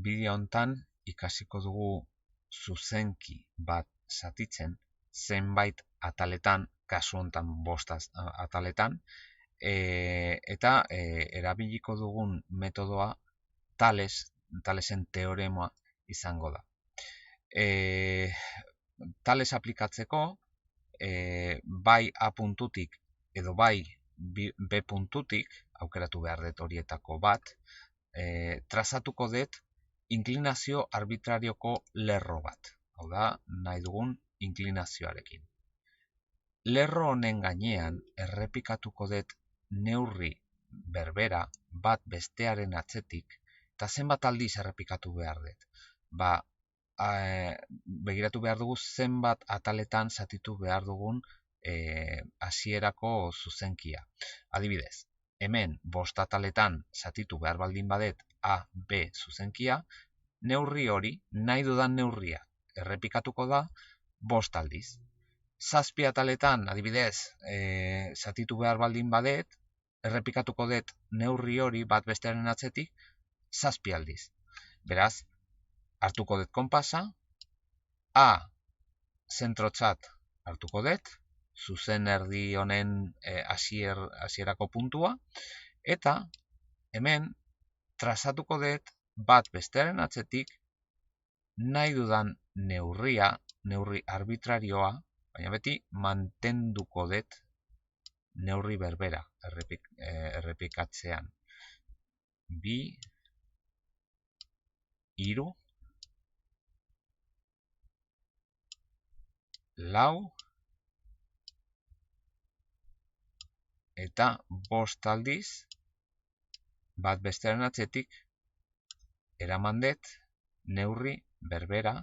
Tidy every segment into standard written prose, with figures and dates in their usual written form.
bideo hontan ikasiko dugu zuzenki bat zatitzen, zenbait ataletan, kasu hontan 5 ataletan, eta erabiliko dugun metodoa Thalesen teorema izango da. Thales aplikatzeko, bai A puntutik edo bai B puntutik, aukeratu behar dut horietako bat, trazatuko dut inklinazio arbitrarioko lerro bat. Hau da, nahi dugun inklinazioarekin. Lerro honen gainean errepikatuko dut neurri berbera bat bestearen atzetik, eta zenbat aldiz errepikatu behar dut. Begiratu behar dugu zenbat ataletan zatitu behar dugun hasierako zuzenkia. Adibidez, hemen 5 ataletan zatitu behar baldin badet A, B zuzenkia, neurri hori, nahi dudan neurria, errepikatuko da 5 aldiz. 7 ataletan, adibidez, zatitu behar baldin badet, errepikatuko dut neurri hori bat bestearen atzetik 7 aldiz. Beraz, hartuko dut konpasa, A zentrotzat hartuko dut, zuzen erdi honen hasierako puntua, eta hemen trazatuko dut bat bestearen atzetik nahi dudan neurria, neurri arbitrarioa, baina beti mantenduko dut neurri berbera errepikatzean. 2, 3, 4, eta 5 aldiz, bat bestearen atzetik, eraman dut neurri berbera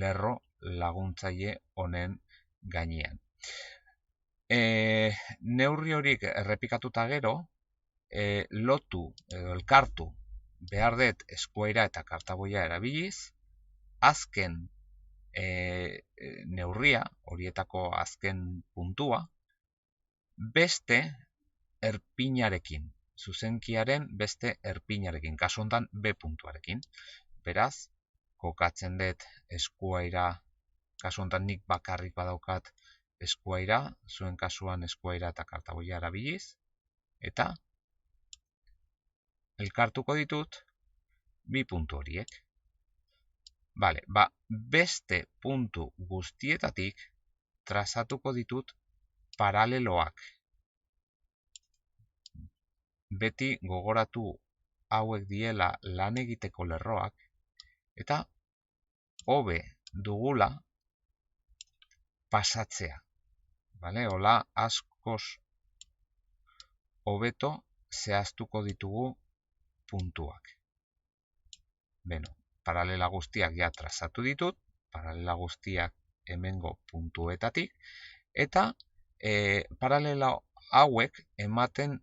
lerro laguntzaile honen gainean. Neurri horik errepikatuta gero, lotu edo elkartu behar dut eskuaira eta kartaboia erabiliz, azken neurria, horietako azken puntua, beste erpinarekin, zuzenkiaren beste erpinarekin, kasu honetan B puntuarekin. Beraz, kokatzen dut eskuaira, kasu honetan nik bakarrik badaukat eskuaira, zuen kasuan eskuaira eta kartaboia erabiliz, eta elkartuko ditut bi puntu horiek. Beste puntu guztietatik trazatuko ditut paraleloak. Beti gogoratu hauek diela lan egiteko lerroak, eta hobe dugula pasatzea. Hola, askoz hobeto zehaztuko ditugu puntuak. Paralela guztiak ja trazatu ditut, paralela guztiak hemengo puntuetatik, eta paralela hauek ematen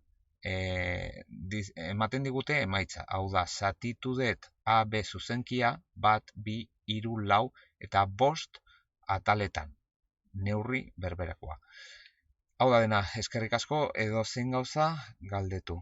digute emaitza. Hau da, zatitu dut A, B zuzenkia, 1, 2, 3, 4, eta 5 ataletan, neurri berberakoa. Hau da dena, eskerrik asko, edozein gauza galdetu.